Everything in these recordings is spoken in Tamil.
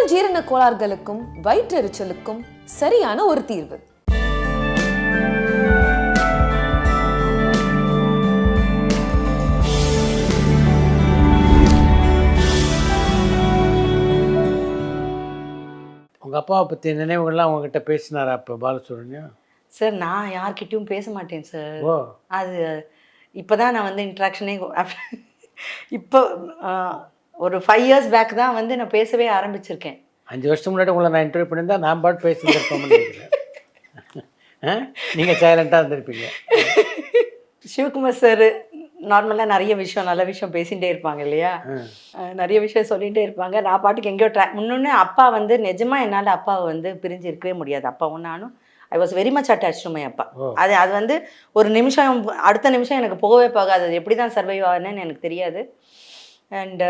உடல் ஜீரண கோளாறுகளுக்கும் வயிற்றெரிச்சலுக்கும் சரியான ஒரு தீர்வு. உங்கள் அப்பாவை பற்றி நினைவுகள்லாம் உங்ககிட்ட பேசினாரா அப்போ பாலசுப்ரமணியம்? சார் நான் யார்கிட்டயும் பேச மாட்டேன் சார். ஓ, அது இப்போ தான் நான் வந்து இன்ட்ராக்ஷனே இப்போ ஒரு 5 years பேக் தான் வந்து நான் பேசவே ஆரம்பிச்சிருக்கேன். 5 வருஷம் முன்னாடி உங்களை நான் இன்டர்வியூ பண்ணியிருந்தா நான் பாட்டு பேசியிருப்போம்னு நீங்கள் சைலண்ட்டாக இருந்திருப்பீங்க. சிவகுமார் சார் நார்மலாக நிறைய விஷயம் நல்ல விஷயம் பேசிகிட்டே இருப்பாங்க இல்லையா, நிறைய விஷயம் சொல்லிகிட்டே இருப்பாங்க. நான் பாட்டுக்கு எங்கேயோ முன்னொன்று அப்பா வந்து நிஜமாக என்னால் அப்பாவை வந்து பிரிஞ்சு இருக்கவே முடியாது. அப்பாவும் நானும் ஐ was very much attach to my அப்பா. அது வந்து ஒரு நிமிஷம் அடுத்த நிமிஷம் எனக்கு போகவே போகாது. அது எப்படி தான் சர்வைவ் ஆகுதுன்னு எனக்கு தெரியாது. அண்டு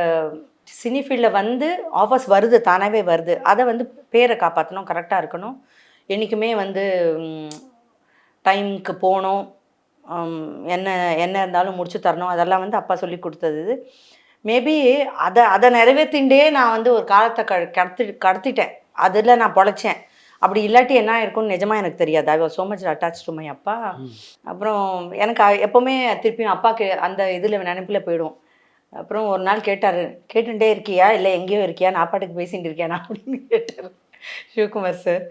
சினி ஃபீல்டில் வந்து ஆஃபர்ஸ் வருது, தானாகவே வருது. அதை வந்து பேரை காப்பாற்றணும், கரெக்டாக இருக்கணும், என்றைக்குமே வந்து டைமுக்கு போகணும், என்ன என்ன இருந்தாலும் முடிச்சு தரணும். அதெல்லாம் வந்து அப்பா சொல்லி கொடுத்தது. மேபி அதை நிறைவேற்றிண்டே நான் வந்து ஒரு காலத்தை கடத்திட்டேன். அதில் நான் பொழைச்சேன். அப்படி இல்லாட்டி என்ன இருக்கும்னு நிஜமாக எனக்கு தெரியாது. I was so much attach to my அப்பா. அப்புறம் எனக்கு எப்போவுமே திருப்பியும் அப்பாவுக்கு அந்த இதில் நினைப்பில் போயிடும். அப்புறம் ஒரு நாள் கேட்டார், கேட்டுகிட்டே இருக்கியா இல்லை எங்கேயோ இருக்கியா, நான் பாட்டுக்கு பேசிகிட்டு இருக்கியானா அப்படின்னு கேட்டார் சிவகுமார் சார்.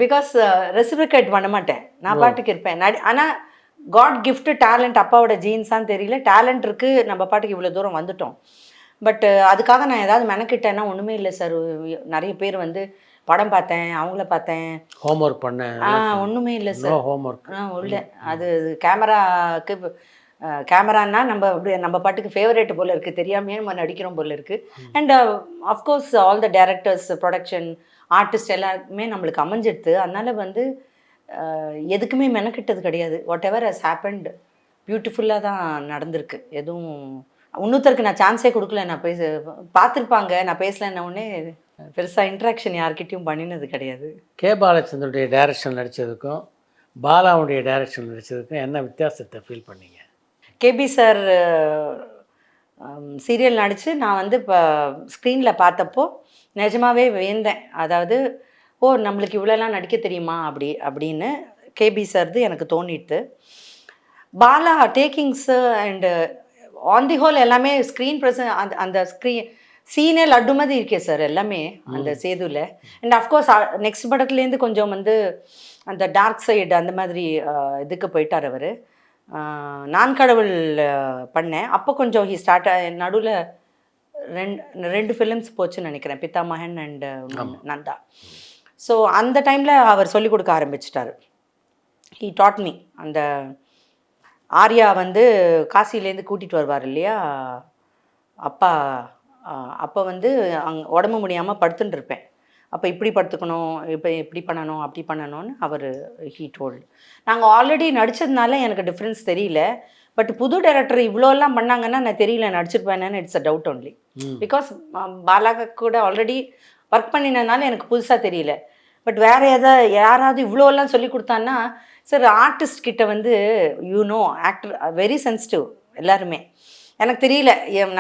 பிகாஸ் ரெசிப்ரிகேட் பண்ண மாட்டேன், நான் பாட்டுக்கு இருப்பேன். ஆனால் காட் கிஃப்ட் டேலண்ட், அப்பாவோட ஜீன்ஸான்னு தெரியல, டேலண்ட் இருக்குது, நம்ம பாட்டுக்கு இவ்வளோ தூரம் வந்துட்டோம். பட் அதுக்காக நான் ஏதாவது மெனக்கிட்டேன்னா ஒன்றுமே இல்லை சார். நிறைய பேர் வந்து படம் பார்த்தேன், அவங்கள பார்த்தேன், ஹோம்ஒர்க் பண்ணேன், ஒன்றுமே இல்லை சார். ஹோம்ஒர்க் இல்லை, அது கேமராக்கு கேமரான்னா நம்ம அப்படி நம்ம பாட்டுக்கு ஃபேவரேட் போல் இருக்குது, தெரியாமையே நம்ம நடிக்கிறோம் போல் இருக்குது. And of course all the directors, production, artist எல்லாருக்குமே நம்மளுக்கு அமைஞ்சிடுது. அதனால் வந்து எதுக்குமே மெனக்கிட்டது கிடையாது. வாட் எவர் ஹஸ் ஹேப்பன்ட் பியூட்டிஃபுல்லாக தான் நடந்திருக்கு. எதுவும் இன்னொருத்தருக்கு நான் சான்ஸே கொடுக்கல. நான் பார்த்துருப்பாங்க, நான் பேசலன்ன உடனே பெருசாக இன்ட்ராக்ஷன் யார்கிட்டையும் பண்ணினது கிடையாது. கே பாலச்சந்தருடைய டைரக்ஷன் நடித்ததுக்கும் பாலாவுடைய டைரக்ஷன் நடித்ததுக்கும் என்ன வித்தியாசத்தை ஃபீல் பண்ணீங்க? கேபி சார் சீரியல் நடித்து நான் வந்து இப்போ ஸ்க்ரீனில் பார்த்தப்போ நிஜமாகவே வேந்தேன். அதாவது ஓ, நம்மளுக்கு இவ்வளோலாம் நடிக்க தெரியுமா அப்படின்னு கேபி சார்து எனக்கு தோணிட்டு. Bala takings and on the whole எல்லாமே ஸ்க்ரீன் ப்ரெசன்ட், அந்த சீனே லட்டு மாதிரி இருக்கே சார் எல்லாமே அந்த சேதுவில். அண்ட் அஃப்கோர்ஸ் நெக்ஸ்ட் படத்துலேருந்து கொஞ்சம் வந்து அந்த டார்க் சைடு அந்த மாதிரி இதுக்கு போயிட்டார் அவர். நான் கடவுள் பண்ணேன் அப்போ கொஞ்சம் ஹி ஸ்டார்ட் நடுவில் ரெண்டு ஃபிலிம்ஸ் போச்சுன்னு நினைக்கிறேன், பித்தாமகன் அண்ட் நந்தா. ஸோ அந்த டைமில் அவர் சொல்லிக் கொடுக்க ஆரம்பிச்சிட்டார். He taught me. அந்த ஆர்யா வந்து காசிலேருந்து கூட்டிகிட்டு வருவார் இல்லையா அப்பா, அப்போ வந்து உடம்பு முடியாமல் படுத்துட்டு இருப்பேன். அப்போ இப்படி படுத்துக்கணும், இப்போ இப்படி பண்ணணும், அப்படி பண்ணணும்னு அவர் ஹீ டோல்டு. நாங்கள் ஆல்ரெடி நடித்ததுனால எனக்கு டிஃப்ரென்ஸ் தெரியல. பட் புது டைரக்டர் இவ்வளோலாம் பண்ணாங்கன்னா நான் தெரியல நடிச்சிருப்பேன்னு it's a doubt only. Because பாலாக கூட ஆல்ரெடி ஒர்க் பண்ணினதுனால எனக்கு புதுசாக தெரியல. பட் வேறு யாராவது இவ்வளோலாம் சொல்லி கொடுத்தான்னா சார், ஆர்டிஸ்ட் கிட்ட வந்து ஆக்டர் வெரி சென்சிட்டிவ் எல்லாருமே. எனக்கு தெரியல,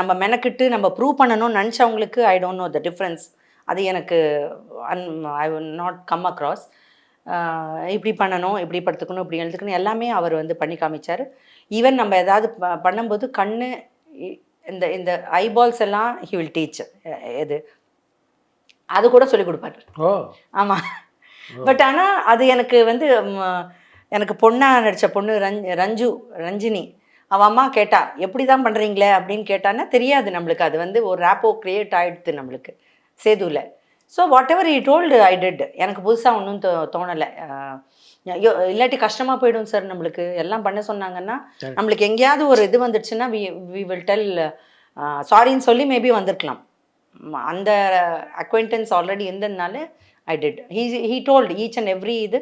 நம்ம மெனக்கிட்டு நம்ம ப்ரூவ் பண்ணணும்னு நினச்சவங்களுக்கு I don't know the difference. அது எனக்கு I will not come across. இப்படி பண்ணணும், இப்படி படுத்துக்கணும், இப்படி எழுதுக்கணும் எல்லாமே அவர் வந்து பண்ணி காமிச்சார். ஈவன் நம்ம ஏதாவது பண்ணும்போது கண்ணு இந்த ஐபால்ஸ் எல்லாம் ஹி வில் டீச். எது அது கூட சொல்லி கொடுப்பாரு. ஆமாம். பட் ஆனால் அது எனக்கு வந்து எனக்கு பொண்ணாக நடித்த பொண்ணு ரஞ்சினி, அவள் அம்மா கேட்டா எப்படி தான் பண்ணுறீங்களே அப்படின்னு கேட்டான்னா தெரியாது நம்மளுக்கு. அது வந்து ஒரு ரேப்போ க்ரியேட் ஆகிடுது நம்மளுக்கு சேதுவில். So whatever he told I did. எனக்கு புதுசாக ஒன்றும் தோணலை. இல்லாட்டி கஷ்டமாக போயிடும் சார் நம்மளுக்கு. எல்லாம் பண்ண சொன்னாங்கன்னா நம்மளுக்கு எங்கேயாவது ஒரு இது வந்துடுச்சுன்னா வி வில் டெல் சாரின்னு சொல்லி மேபி வந்திருக்கலாம். அந்த அக்வைண்டன்ஸ் ஆல்ரெடி இருந்ததுனால I did. He told each and every இது.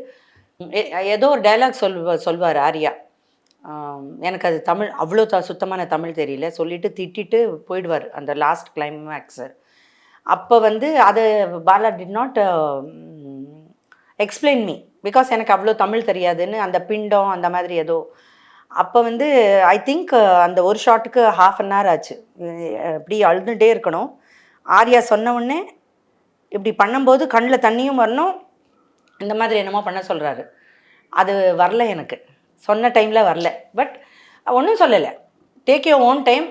ஏதோ ஒரு டைலாக் சொல்வார் ஆர்யா. எனக்கு அது தமிழ் அவ்வளோ சுத்தமான தமிழ் தெரியல, சொல்லிவிட்டு திட்டிட்டு போயிடுவார் அந்த லாஸ்ட் கிளைமேக்ஸு. அப்போ வந்து அது Bala did not explain me because எனக்கு அவ்வளோ தமிழ் தெரியாதுன்னு அந்த பிண்டம் அந்த மாதிரி ஏதோ. அப்போ வந்து ஐ திங்க் அந்த ஒரு ஷாட்டுக்கு 1/2 hour ஆச்சு. இப்படி அழுதுகிட்டே இருக்கணும். ஆர்யா சொன்ன உடனே இப்படி பண்ணும்போது கண்ணில் தண்ணியும் வரணும், இந்த மாதிரி என்னமோ பண்ண சொல்கிறாரு. அது வரல, எனக்கு சொன்ன டைமில் வரல. பட் ஒன்றும் சொல்லலை, டேக் யூர் ஓன் டைம்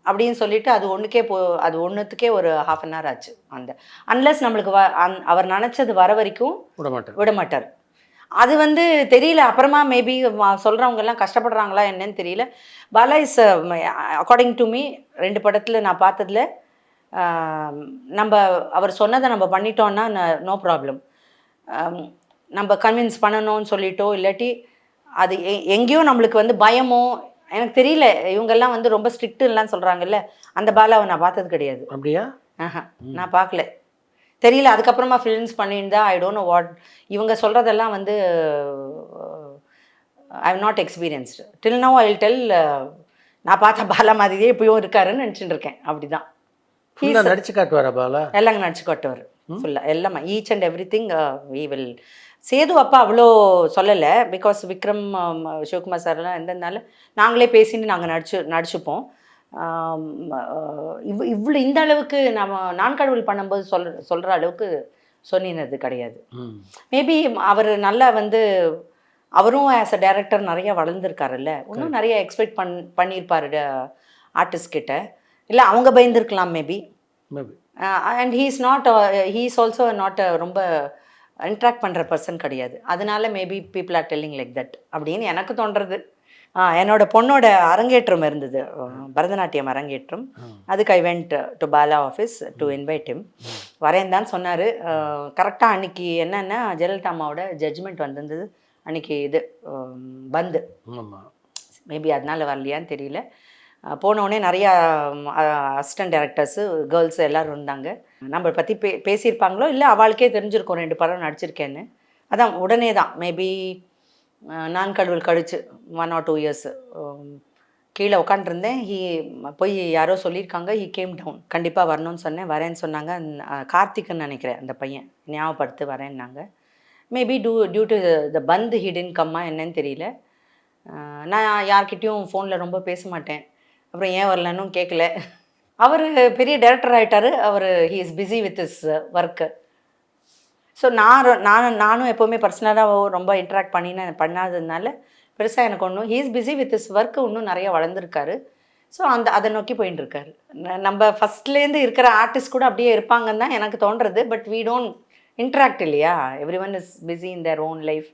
அப்படின்னு சொல்லிட்டு அது ஒன்றுத்துக்கே ஒரு 1/2 hour ஆச்சு. அந்த அன்லஸ் நம்மளுக்கு அவர் நினச்சது வர வரைக்கும் விட மாட்டார். அது தெரியல. அப்புறமா மேபி சொல்கிறவங்கெல்லாம் கஷ்டப்படுறாங்களா என்னன்னு தெரியல. Bala is according to me 2 படத்தில் நான் பார்த்ததில் நம்ம அவர் சொன்னதை நம்ம பண்ணிட்டோன்னா நோ ப்ராப்ளம். நம்ம கன்வின்ஸ் பண்ணணும்னு சொல்லிட்டோ இல்லாட்டி அது எங்கேயோ நம்மளுக்கு பயமோ எனக்கு தெரியல. இவங்கெல்லாம் ரொம்ப ஸ்ட்ரிக்ட்டுலாம் சொல்கிறாங்கல்ல, அந்த பாலாவை நான் பார்த்தது கிடையாது. அப்படியா? நான் பார்க்கல, தெரியல. அதுக்கப்புறமா ஃபிலிம்ஸ் பண்ணியிருந்தா ஐ டோன்ட் நோ வாட். இவங்க சொல்கிறதெல்லாம் I have not experienced till now. I will tell, நான் பார்த்த பாலா மாதிரியே இப்பயும் இருக்காருன்னு நினச்சிட்டு இருக்கேன். அப்படி தான் நடிச்சு காட்டுவாரா பாலா? எல்லாங்க நடிச்சு காட்டுவார் ஃபுல்லாக, எல்லாமே each and every thing we will. Sethu அப்பா அவ்வளோ சொல்லலை, பிகாஸ் விக்ரம் சிவகுமார் சார்லாம் இருந்ததுனால நாங்களே பேசின்னு நாங்கள் நடிச்சுப்போம். இவ்வளோ இந்த அளவுக்கு நம்ம நான் கடவுள் பண்ணும்போது சொல்கிற அளவுக்கு சொன்னினது கிடையாது. மேபி அவர் நல்லா அவரும் ஆஸ் அ டைரக்டர் நிறைய வளர்ந்துருக்காருல்ல, இன்னும் நிறைய எக்ஸ்பெக்ட் பண்ணியிருப்பாரு ஆர்டிஸ்ட் கிட்ட. இல்லை அவங்க பயந்துருக்கலாம் maybe. And he is also not ரொம்ப இன்ட்ராக்ட் பண்ணுற பர்சன் கிடையாது. அதனால maybe people are telling like that அப்படின்னு எனக்கு தோன்றது. என்னோட பொண்ணோட அரங்கேற்றம் இருந்தது, பரதநாட்டியம் அரங்கேற்றம். அதுக்கு I went to Bala office to invite him. வரேன் தான் சொன்னார். கரெக்டாக அன்றைக்கி என்னென்னா ஜெயலலிதா அம்மாவோட ஜட்ஜ்மெண்ட் வந்திருந்தது அன்றைக்கி. இது பந்து, மேபி அதனால் வரலையான்னு தெரியல. போனோடனே நிறையா அசிஸ்டன்ட் டைரக்டர்ஸு கேர்ள்ஸு எல்லோரும் இருந்தாங்க. நம்மளை பற்றி பேசியிருப்பாங்களோ இல்லை அவளுக்கே தெரிஞ்சிருக்கோம் 2 படம் நடிச்சிருக்கேன்னு. அதான் உடனே தான் மேபி நான் கடவுள் கழிச்சு 1 or 2 years கீழே உட்காண்ட்ருந்தேன். போய் யாரோ சொல்லியிருக்காங்க, ஹீ கேம் டவுன். கண்டிப்பாக வரணும்னு சொன்னேன், வரேன்னு சொன்னாங்க. கார்த்திக்னு நினைக்கிறேன் அந்த பையன், ஞாபகப்படுத்து வரேன்னாங்க. Maybe due to the bandh he didn't come என்னன்னு தெரியல. நான் யார்கிட்டையும் ஃபோனில் ரொம்ப பேச மாட்டேன். அப்புறம் ஏன் வரலன்னு கேட்கல. அவர் பெரிய டைரக்டர் ஆகிட்டார். அவர் he is busy with his work. ஸோ நானும் எப்போவுமே பர்சனலாக ரொம்ப இன்ட்ராக்ட் பண்ணாததுனால பெருசாக எனக்கு ஒன்றும், he is busy with his work. இன்னும் நிறையா வளர்ந்துருக்காரு. ஸோ அதை நோக்கி போயின்னு இருக்காரு. நம்ம ஃபஸ்ட்லேருந்து இருக்கிற ஆர்டிஸ்ட் கூட அப்படியே இருப்பாங்கன்னு தான் எனக்கு தோன்றது. பட் வீ டோன்ட் இன்ட்ராக்ட் இல்லையா. Every one is busy in their own life.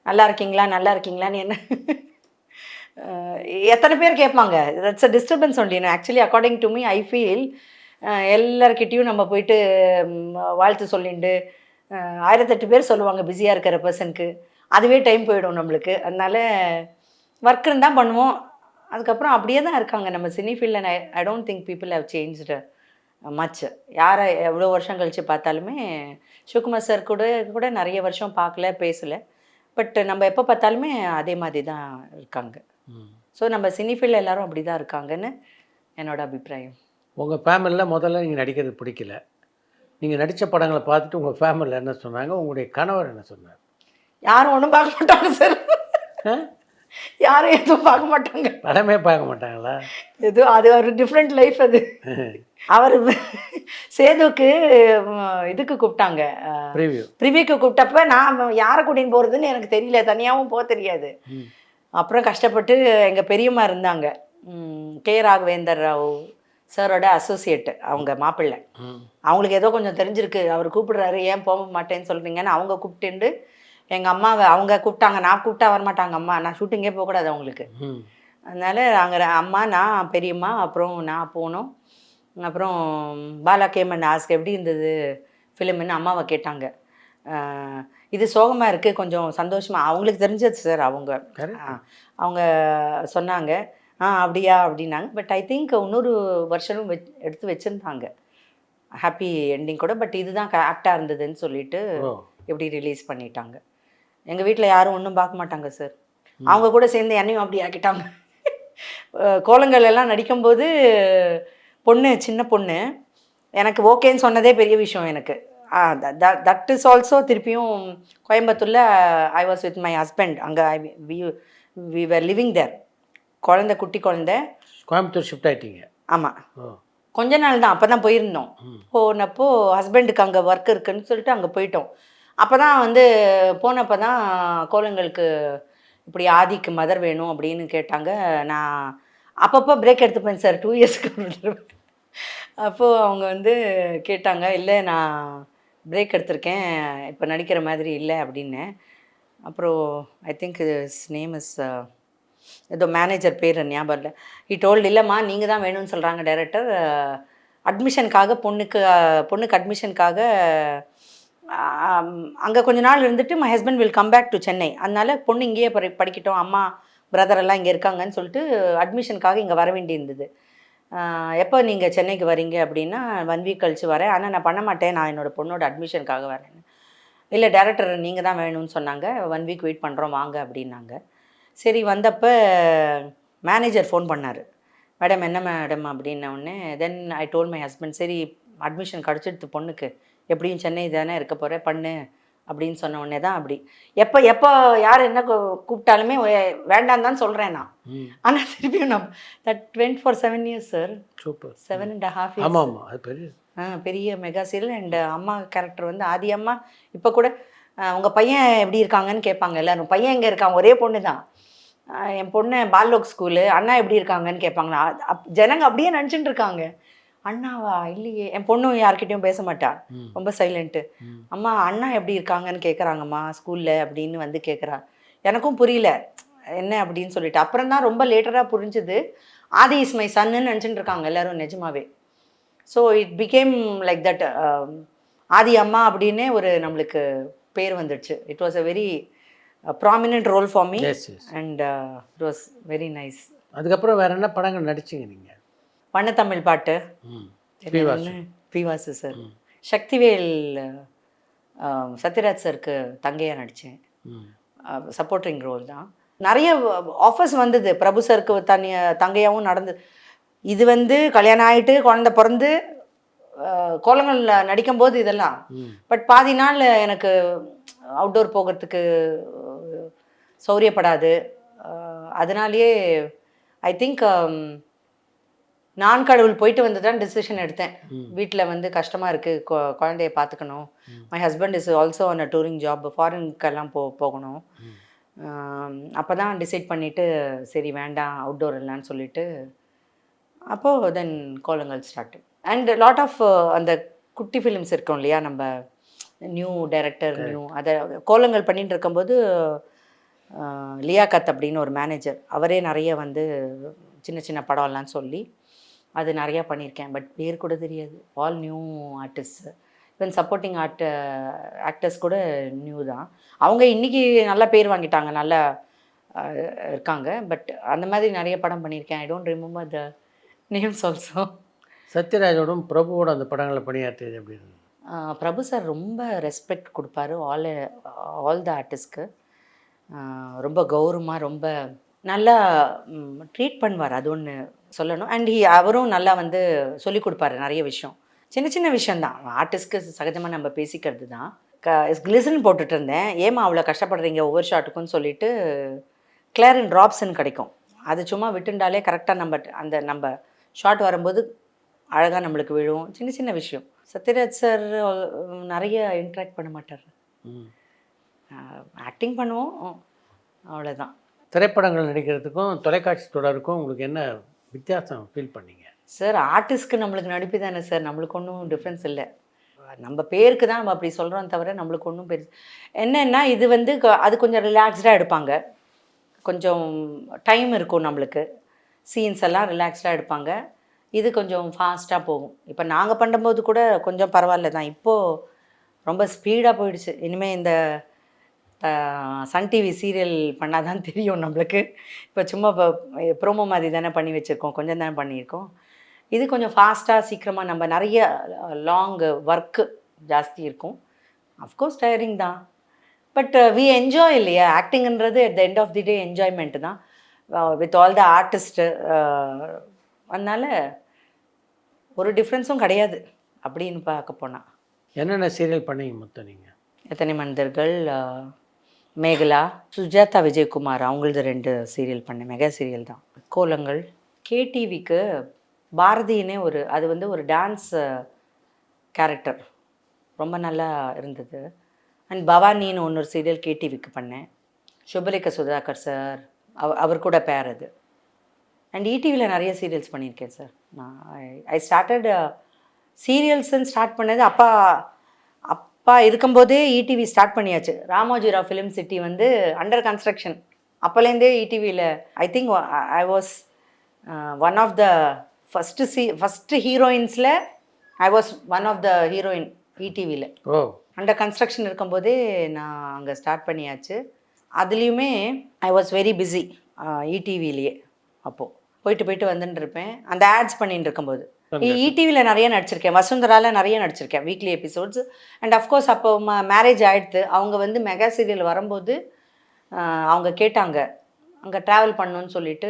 நல்லா இருக்கீங்களான்னு என்ன எத்தனை பேர் கேட்பாங்க. That's a disturbance only. Actually according to me I feel எல்லார்கிட்டையும் நம்ம போயிட்டு வாழ்த்து சொல்லிட்டு 1008 பேர் சொல்லுவாங்க பிஸியாக இருக்கிற பர்சனுக்கு. அதுவே டைம் போயிடும் நம்மளுக்கு. அதனால ஒர்க்குன்னு தான் பண்ணுவோம். அதுக்கப்புறம் அப்படியே தான் இருக்காங்க நம்ம சினி ஃபீல்டில். I don't think people have changed much. யாரை எவ்வளோ வருஷம் கழித்து பார்த்தாலுமே சிவகுமார் சார் கூட நிறைய வருஷம் பார்க்கல, பேசலை. பட் நம்ம எப்போ பார்த்தாலுமே அதே மாதிரி தான் இருக்காங்க. ஸோ நம்ம சினி ஃபீல்டில் எல்லோரும் அப்படி தான் இருக்காங்கன்னு என்னோட அபிப்பிராயம். உங்கள் ஃபேமிலியில் முதல்ல நீங்கள் நடிக்கிறது பிடிக்கல, நீங்கள் நடித்த படங்களை பார்த்துட்டு உங்கள் ஃபேமிலியில் என்ன சொன்னாங்க? உங்களுடைய கணவர் என்ன சொன்னார்? யாரும் ஒன்றும் பார்க்க மாட்டாங்க சார். யாரும் எதுவும் பார்க்க மாட்டாங்க. படமே பார்க்க மாட்டாங்களா? அது ஒரு டிஃப்ரெண்ட் லைஃப். அது அவர் சேதுக்கு இதுக்கு கூப்பிட்டாங்க, ப்ரிவியூக்கு கூப்பிட்டப்ப நான் யாரை கூட்டின்னு போகிறதுன்னு எனக்கு தெரியல, தனியாகவும் போக தெரியாது. அப்புறம் கஷ்டப்பட்டு எங்கள் பெரியம்மா இருந்தாங்க, கே ராகவேந்தர் ராவ் சாரோட அசோசியேட்டு, அவங்க மாப்பிள்ளை. அவங்களுக்கு ஏதோ கொஞ்சம் தெரிஞ்சிருக்கு, அவர் கூப்பிடுறாரு, ஏன் போக மாட்டேன்னு சொல்கிறீங்கன்னு அவங்க கூப்பிட்டுண்டு எங்கள் அம்மாவை அவங்க கூப்பிட்டாங்க. நான் கூப்பிட்டா வரமாட்டாங்க அம்மா, நான் ஷூட்டிங்கே போகக்கூடாது அவங்களுக்கு. அதனால் அங்கே அம்மா, நான், பெரியம்மா, அப்புறம் நான் போனோம். அப்புறம் பாலா கேமன் ஆஸ்க் எப்படி இருந்தது ஃபிலிம்னு அம்மாவை கேட்டாங்க. இது சோகமாக இருக்குது, கொஞ்சம் சந்தோஷமாக. அவங்களுக்கு தெரிஞ்சது சார். அவங்க சொன்னாங்க, அப்படியா அப்படின்னாங்க. பட் ஐ திங்க் இன்னொரு வருஷனும் எடுத்து வச்சுருந்தாங்க ஹாப்பி எண்டிங் கூட. பட் இதுதான் ஆப்டாக இருந்ததுன்னு சொல்லிட்டு எப்படி ரிலீஸ் பண்ணிட்டாங்க. எங்கள் வீட்டில் யாரும் ஒன்றும் பார்க்க மாட்டாங்க சார். அவங்க கூட சேர்ந்து என்னையும் அப்படி ஆக்கிட்டாங்க. கோலங்கள் எல்லாம் நடிக்கும்போது சின்ன பொண்ணு எனக்கு ஓகேன்னு சொன்னதே பெரிய விஷயம் எனக்கு. தட் இஸ் ஆல்சோ திருப்பியும் கோயம்புத்தூரில் I was with my husband. அங்கே வி வர் லிவிங் தேர். குட்டி குழந்தை. கோயம்புத்தூர் ஷிஃப்ட் ஆகிட்டீங்க? ஆமாம். கொஞ்ச நாள் தான், அப்போ தான் போயிருந்தோம். போனப்போ ஹஸ்பண்டுக்கு அங்கே ஒர்க் இருக்குன்னு சொல்லிட்டு அங்கே போயிட்டோம். அப்போ தான் வந்து போனப்போ தான் கோலங்களுக்கு இப்படி ஆதிக்கு மதர் வேணும் அப்படின்னு கேட்டாங்க. நான் அப்பப்போ பிரேக் எடுத்துப்பேன் சார், 2 இயர்ஸ்க்கு ஒரு தடவை. அப்போது அவங்க வந்து கேட்டாங்க, இல்லை நான் பிரேக் எடுத்திருக்கேன், இப்போ நடிக்கிற மாதிரி இல்லை அப்படின்னு. அப்புறம் I think is name is ஏதோ மேனேஜர் பேர் ஞாபகம் இல்லை. ஹி டோல்டு, இல்லைம்மா நீங்கள் தான் வேணும்னு சொல்கிறாங்க டைரக்டர், அட்மிஷனுக்காக பொண்ணுக்கு அட்மிஷனுக்காக அங்கே கொஞ்ச நாள் இருந்துட்டு my husband will come back to Chennai, அதனால பொண்ணு இங்கேயே படிக்கட்டும், அம்மா பிரதர் எல்லாம் இங்கே இருக்காங்கன்னு சொல்லிட்டு அட்மிஷனுக்காக இங்கே வர வேண்டியிருந்தது. எப்போ நீங்கள் சென்னைக்கு வரீங்க அப்படின்னா 1 வீக் கழிச்சு வரேன், ஆனால் நான் பண்ண மாட்டேன், நான் என்னோடய பொண்ணோட அட்மிஷனுக்காக வரேன்னு. இல்லை டேரக்டர் நீங்கள் தான் வேணும்னு சொன்னாங்க, 1 வீக் வெயிட் பண்ணுறோம் வாங்க அப்படின்னாங்க. சரி வந்தப்போ மேனேஜர் ஃபோன் பண்ணார், மேடம் என்ன மேடம் அப்படின்ன உடனே தென் ஐ டோல் மை ஹஸ்பண்ட், சரி அட்மிஷன் கிடச்சிடுது பொண்ணுக்கு, எப்படியும் சென்னை தானே இருக்க போகிறேன் பண்ணு அப்படின்னு சொன்ன உடனே தான் அப்படி எப்போ யார் என்ன கூப்பிட்டாலுமே வேண்டாம் தான் சொல்கிறேன் நான். ஆனால் திருப்பியும் நான் that went for 7 years sir. Super. 7.5 years. ஆமாம் ஆமாம், அது பெரிய பெரிய மெகா சீரியல். அண்ட் அம்மா கேரக்டர் வந்து ஆதி அம்மா. இப்போ கூட உங்கள் பையன் எப்படி இருக்காங்கன்னு கேட்பாங்க எல்லோரும். பையன் எங்கே இருக்கான், ஒரே பொண்ணு தான். என் பொண்ணு பால்லோக் ஸ்கூலு, அண்ணா எப்படி இருக்காங்கன்னு கேட்பாங்களா. ஜனங்க அப்படியே நினச்சிட்டு இருக்காங்க, அண்ணாவா இல்லையே. என் பொண்ணும் யார்கிட்டையும் பேச மாட்டா, ரொம்ப சைலண்ட்டு. அம்மா அண்ணா எப்படி இருக்காங்கன்னு கேட்குறாங்கம்மா ஸ்கூலில் அப்படின்னு வந்து கேட்குறா. எனக்கும் புரியல என்ன அப்படின்னு சொல்லிட்டு. அப்புறம் தான் ரொம்ப லேட்டராக புரிஞ்சுது, ஆதி இஸ் மை சன்னு நினச்சிட்டு இருக்காங்க எல்லோரும் நிஜமாவே. So it became like that, Aadhi அம்மா அப்படின்னே ஒரு நம்மளுக்கு பேர் வந்துடுச்சு. இட் வாஸ் அ வெரி ப்ராமினென்ட் ரோல் ஃபார் மீ அண்ட் இட் வாஸ் வெரி நைஸ். அதுக்கப்புறம் வேறு என்ன படங்கள் நடிச்சிங்க நீங்கள்? வண்ணத்தமிழ் பாட்டு, பிவாசு சார், சக்திவேல், சத்யராஜ் சருக்கு தங்கையாக நடித்தேன், சப்போர்ட்டிங் ரோல் தான். நிறைய ஆஃபர்ஸ் வந்தது, பிரபு சருக்கு தங்கையாகவும் நடந்தது. இது வந்து கல்யாணம் ஆகிட்டு குழந்த பிறந்து கோலங்களில் நடிக்கும்போது இதெல்லாம். பட் பாதி நாள் எனக்கு அவுட்டோர் போகிறதுக்கு சௌரியப்படாது. அதனாலேயே ஐ திங்க் நான் கடவுள் போயிட்டு வந்து தான் டெசிஷன் எடுத்தேன். வீட்டில் வந்து கஷ்டமாக இருக்குது, குழந்தைய பார்த்துக்கணும். My husband is also on a touring job, ஃபாரினுக்கெல்லாம் போகணும். அப்போ தான் டிசைட் பண்ணிவிட்டு சரி வேண்டாம் அவுட்டோர் இல்லைன்னு சொல்லிவிட்டு அப்போது தென் கோலங்கள் ஸ்டார்ட். அண்ட் லாட் ஆஃப் அந்த குட்டி ஃபிலிம்ஸ் இருக்கும் இல்லையா, நம்ம நியூ டைரக்டர் அதை கோலங்கள் பண்ணிட்டு இருக்கும்போது லியாகத் அப்படின்னு ஒரு மேனேஜர், அவரே நிறைய வந்து சின்ன சின்ன படம்லாம் சொல்லி அது நிறையா பண்ணியிருக்கேன். பட் பேர் கூட தெரியாது, all new artist. Even supporting actors கூட நியூ தான். அவங்க இன்றைக்கி நல்லா பேர் வாங்கிட்டாங்க, நல்லா இருக்காங்க. பட் அந்த மாதிரி நிறைய படம் பண்ணியிருக்கேன். I don't remember the names also. சத்யராஜோடும் பிரபுவோட அந்த படங்களை பணியாற்றியது எப்படி இருந்தது? பிரபு சார் ரொம்ப ரெஸ்பெக்ட் கொடுப்பாரு ஆல் த ஆர்டிஸ்ட்க்கு. ரொம்ப கௌரவமாக ரொம்ப நல்லா ட்ரீட் பண்ணுவார், அது ஒன்று சொல்லணும். அண்ட் அவரும் நல்லா வந்து சொல்லிக் கொடுப்பாரு நிறைய விஷயம், சின்ன சின்ன விஷயந்தான். ஆர்டிஸ்ட்க்கு சகஜமாக நம்ம பேசிக்கிறது தான். கிளிசரின் போட்டுட்டு இருந்தேன், ஏமா அவ்வளோ கஷ்டப்படுறீங்க ஒவ்வொரு ஷாட்டுக்குன்னு சொல்லிட்டு கிளாரின் ட்ராப்ஸ்ன்னு கிடைக்கும், அது சும்மா விட்டுண்டாலே கரெக்டாக நம்ம ஷாட் வரும்போது அழகாக நம்மளுக்கு விழுவும். சின்ன சின்ன விஷயம். சத்யராஜ் சார் நிறைய இன்ட்ராக்ட் பண்ண மாட்டார், ஆக்டிங் பண்ணுவோம், அவ்வளோதான். திரைப்படங்கள் நடிக்கிறதுக்கும் தொலைக்காட்சி தொடருக்கும் உங்களுக்கு என்ன வித்தியாசம் ஃபீல் பண்ணீங்க? சார் ஆர்டிஸ்ட்க்கு நம்மளுக்கு நடிப்பு தானே சார், நம்மளுக்கு ஒன்றும் டிஃப்ரென்ஸ் இல்லை. நம்ம பேருக்கு தான் நம்ம அப்படி சொல்கிறோம் தவிர நம்மளுக்கு ஒன்றும் பெருசு என்னென்னா, இது வந்து அது கொஞ்சம் ரிலாக்ஸ்டாக எடுப்பாங்க, கொஞ்சம் டைம் இருக்கும் நம்மளுக்கு, சீன்ஸ் எல்லாம் ரிலாக்ஸ்டாக எடுப்பாங்க. இது கொஞ்சம் ஃபாஸ்ட்டாக போகும். இப்போ நாங்கள் பண்ணும்போது கூட கொஞ்சம் பரவாயில்ல தான், இப்போது ரொம்ப ஸ்பீடாக போயிடுச்சு. இனிமேல் இந்த சன் டிவி சீரியல் பண்ணால் தான் தெரியும் நம்மளுக்கு. இப்போ சும்மா இப்போ ப்ரோமோ மாதிரி தானே பண்ணி வச்சுருக்கோம், கொஞ்சம் தானே பண்ணியிருக்கோம். இது கொஞ்சம் ஃபாஸ்ட்டாக சீக்கிரமாக நம்ம நிறைய லாங் ஒர்க்கு ஜாஸ்தி இருக்கும். அஃப்கோர்ஸ் டயரிங் தான், பட் வி என்ஜாய் இல்லையா, ஆக்டிங்கிறது at the end of the day என்ஜாய்மெண்ட்டு தான் வித் ஆல் த ஆர்டிஸ்ட்டு. அதனால் ஒரு டிஃப்ரென்ஸும் கிடையாது அப்படின்னு பார்க்க போனால். என்னென்ன சீரியல் பண்ணீங்க மொத்தம் நீங்கள்? எத்தனை மனிதர்கள், மேகலா, சுஜாதா விஜயகுமார் அவங்களது 2 சீரியல் பண்ணேன், மெகா சீரியல் தான். கோலங்கள், கேடிவிக்கு பாரதினே அது வந்து ஒரு டான்ஸ் கேரக்டர், ரொம்ப நல்லா இருந்தது. அண்ட் பவானின்னு ஒரு சீரியல் கேடிவிக்கு பண்ணேன். சுபலேக சுதாகர் சார் அவர் கூட பேர் அது. அண்ட் ஈடிவியில் நிறைய சீரியல்ஸ் பண்ணியிருக்கேன் சார். நான் ஐ ஸ்டார்டட் சீரியல்ஸ்ன்னு ஸ்டார்ட் பண்ணது அப்பா இருக்கும்போதே ஈடிவி ஸ்டார்ட் பண்ணியாச்சு. ராமோஜிராவ் ஃபிலிம் சிட்டி வந்து அண்டர் கன்ஸ்ட்ரக்ஷன். அப்போலேருந்தே ஈடிவியில் I think I was one of the first ஹீரோயின்ஸில் I was one of the heroine ஈடிவியில். அண்டர் கன்ஸ்ட்ரக்ஷன் இருக்கும்போதே நான் அங்கே ஸ்டார்ட் பண்ணியாச்சு. அதுலேயுமே ஐ வாஸ் வெரி பிஸி ஈடிவிலேயே. அப்போது போயிட்டு வந்துட்டு இருப்பேன் அந்த ஆட்ஸ் பண்ணிட்டு இருக்கும்போது. ஈடிவியில் நிறைய நடிச்சிருக்கேன், வசுந்தராவில் நிறைய நடிச்சிருக்கேன் வீக்லி எபிசோட்ஸ். அண்ட் அஃப்கோர்ஸ் அப்போ மேரேஜ் ஆகிடுது. அவங்க வந்து மெகா சீரியல் வரும்போது அவங்க கேட்டாங்க அங்கே ட்ராவல் பண்ணணுன்னு சொல்லிட்டு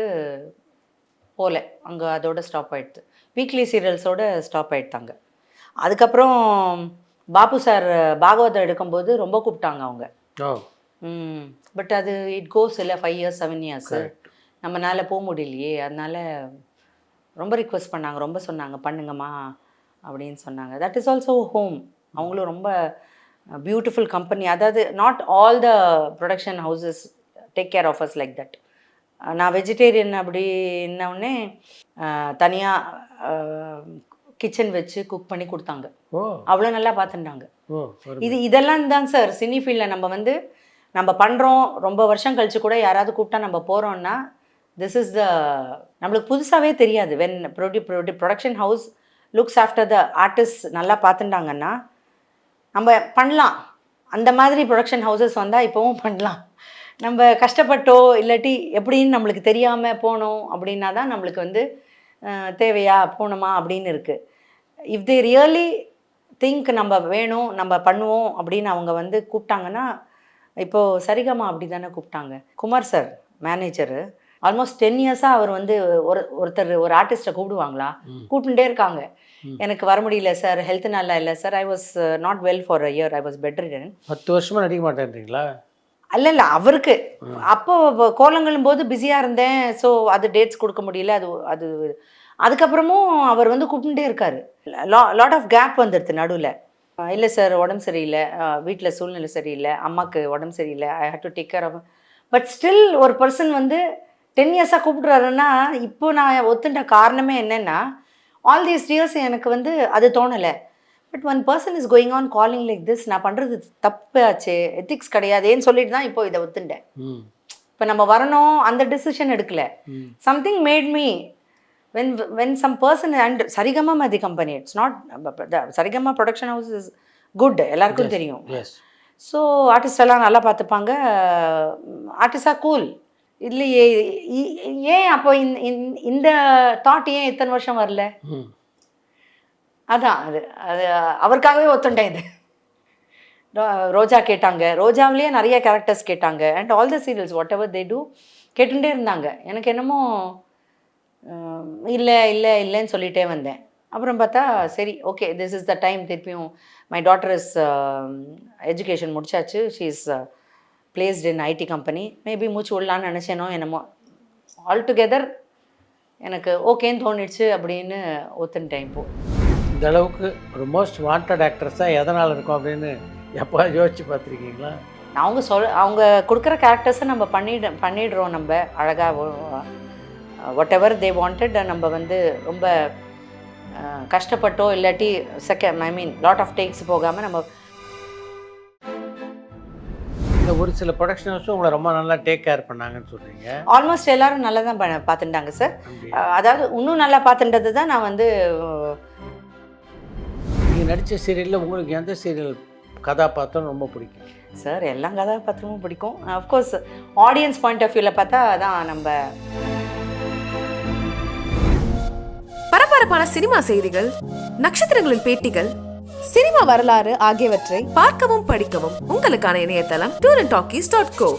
போகல, அங்கே அதோட ஸ்டாப் ஆகிடுது. வீக்லி சீரியல்ஸோட ஸ்டாப் ஆகிட்டாங்க. அதுக்கப்புறம் பாபு சார் பாகவதம் எடுக்கும்போது ரொம்ப கூப்பிட்டாங்க அவங்க. பட் அது இட் கோஸ் இல்லை 5 years 7 years நம்மளால் போக முடியலையே. அதனால ரொம்ப ரிக்வெஸ்ட் பண்ணாங்க, ரொம்ப சொன்னாங்க பண்ணுங்கம்மா அப்படின்னு சொன்னாங்க. That is also home. அவங்களும் ரொம்ப பியூட்டிஃபுல் கம்பெனி. அதாவது not all the production houses take care of us like that. நான் வெஜிடேரியன் அப்படின்னே தனியாக கிச்சன் வச்சு குக் பண்ணி கொடுத்தாங்க. அவ்வளோ நல்லா பார்த்துட்டாங்க. இதெல்லாம் தான் சார் சினி ஃபீல்டில் நம்ம பண்ணுறோம். ரொம்ப வருஷம் கழிச்சு கூட யாராவது கூப்பிட்டா நம்ம போகிறோன்னா திஸ் இஸ் த நம்மளுக்கு புதுசாகவே தெரியாது. When production house looks after the artist நல்லா பார்த்துட்டாங்கன்னா நம்ம பண்ணலாம். அந்த மாதிரி ப்ரொடக்ஷன் ஹவுசஸ் வந்தால் இப்போவும் பண்ணலாம். நம்ம கஷ்டப்பட்டோ இல்லாட்டி எப்படின்னு நம்மளுக்கு தெரியாமல் போனோம் அப்படின்னா தான் நம்மளுக்கு தேவையா போகணுமா அப்படின்னு இருக்குது. இஃப் தே ரியலி திங்க் நம்ம வேணும் நம்ம பண்ணுவோம் அப்படின்னு அவங்க கூப்பிட்டாங்கன்னா, இப்போது சரிகமா அப்படி தானே கூப்பிட்டாங்க. குமார் சார் மேனேஜரு ஆல்மோஸ்ட் 10 yearsஸாக அவர் ஒரு ஆர்டிஸ்ட்டை கூப்பிடுவாங்களா, கூப்பிட்டுட்டே இருக்காங்க. எனக்கு வர முடியல சார், ஹெல்த் நல்லா இல்லை sir, I was not well for a year, I was better. 10 வருஷமாக நடிக்க மாட்டேன்றீங்களா? இல்லை அவருக்கு அப்போது கோலங்களும் போது பிஸியாக இருந்தேன். ஸோ அது டேட்ஸ் கொடுக்க முடியல. அதுக்கப்புறமும் அவர் கூப்பிட்டுட்டே இருக்காரு. லாட் ஆஃப் கேப் வந்துடுது நடுவில். இல்லை சார் உடம்பு சரியில்லை, வீட்டில் சூழ்நிலை சரியில்லை, அம்மாவுக்கு உடம்பு சரியில்லை, I have to take care of. But still ஒரு பர்சன் 10 yearsஸாக கூப்பிட்றாருன்னா இப்போ நான் ஒத்துட்ட காரணமே என்னென்னா ஆல் தீஸ் இயர்ஸ் எனக்கு அது தோணலை. But one person is going on calling like this, நான் பண்ணுறது தப்பு ஆச்சு, எத்திக்ஸ் கிடையாதுன்னு சொல்லிட்டு தான் இப்போ இதை ஒத்துட்டேன். இப்போ நம்ம வரணும் அந்த டிசிஷன் எடுக்கல. Something made me when some person, and Sarigama Madhi company, it's not Sarigama production house is good, எல்லாருக்கும் தெரியும். ஸோ ஆர்டிஸ்ட் எல்லாம் நல்லா பார்த்துப்பாங்க, ஆர்டிஸ்டாக கூல். இல்லையே ஏன் அப்போ இந்த தாட் ஏன் இத்தனை வருஷம் வரல? அதான் அது அவருக்காகவே ஒத்துட்டேன். இது ரோஜா கேட்டாங்க, ரோஜாவிலேயே நிறைய கேரக்டர்ஸ் கேட்டாங்க. And all the serials what ever they do கேட்டுகிட்டே இருந்தாங்க. எனக்கு என்னமோ இல்லைன்னு சொல்லிகிட்டே வந்தேன். அப்புறம் பார்த்தா சரி okay this is the time. திருப்பியும் மை டாட்டர் இஸ் எஜுகேஷன் முடிச்சாச்சு, she is placed in IT company. Maybe மூச்சு விடலான்னு நினச்சேனோ என்னமோ, ஆல் டுகெதர் எனக்கு ஓகேன்னு தோணிடுச்சு அப்படின்னு ஒத்துட்டேன். இப்போது இந்த அளவுக்கு ஒரு மோஸ்ட் வாண்டட் ஆக்ட்ரஸாக எதனால் இருக்கும் அப்படின்னு எப்போ யோசிச்சு பார்த்துருக்கீங்களா? அவங்க கொடுக்குற கேரக்டர்ஸை நம்ம பண்ணிடுறோம். நம்ம அழகாக வாட் எவர் தே வாண்டட் நம்ம ரொம்ப கஷ்டப்பட்டோ இல்லாட்டி லாட் ஆஃப் டேக்ஸ் போகாமல் நம்ம. இந்த ஒரு சில ப்ரொடக்ஷன் ஹவுஸும் உங்களை ரொம்ப நல்லா டேக் கேர் பண்ணாங்கன்னு சொல்கிறீங்க. ஆல்மோஸ்ட் எல்லாரும் நல்லா தான் பார்த்துட்டாங்க சார். அதாவது இன்னும் நல்லா பார்த்துட்டது தான் நான் நீங்கள் நடித்த சீரியலில் உங்களுக்கு எந்த சீரியல் கதாபாத்திரம் ரொம்ப பிடிக்கும்? சார் எல்லா கதாபாத்திரமும் பிடிக்கும். அஃப்கோர்ஸ் ஆடியன்ஸ் பாயிண்ட் ஆஃப் வியூவில் பார்த்தா தான் நம்ம பரபரப்பான சினிமா செய்திகள், நட்சத்திரங்களின் பேட்டிகள், சினிமா வரலாறு ஆகியவற்றை பார்க்கவும் படிக்கவும் உங்களுக்கான இணையதளம் tourantalkies.co.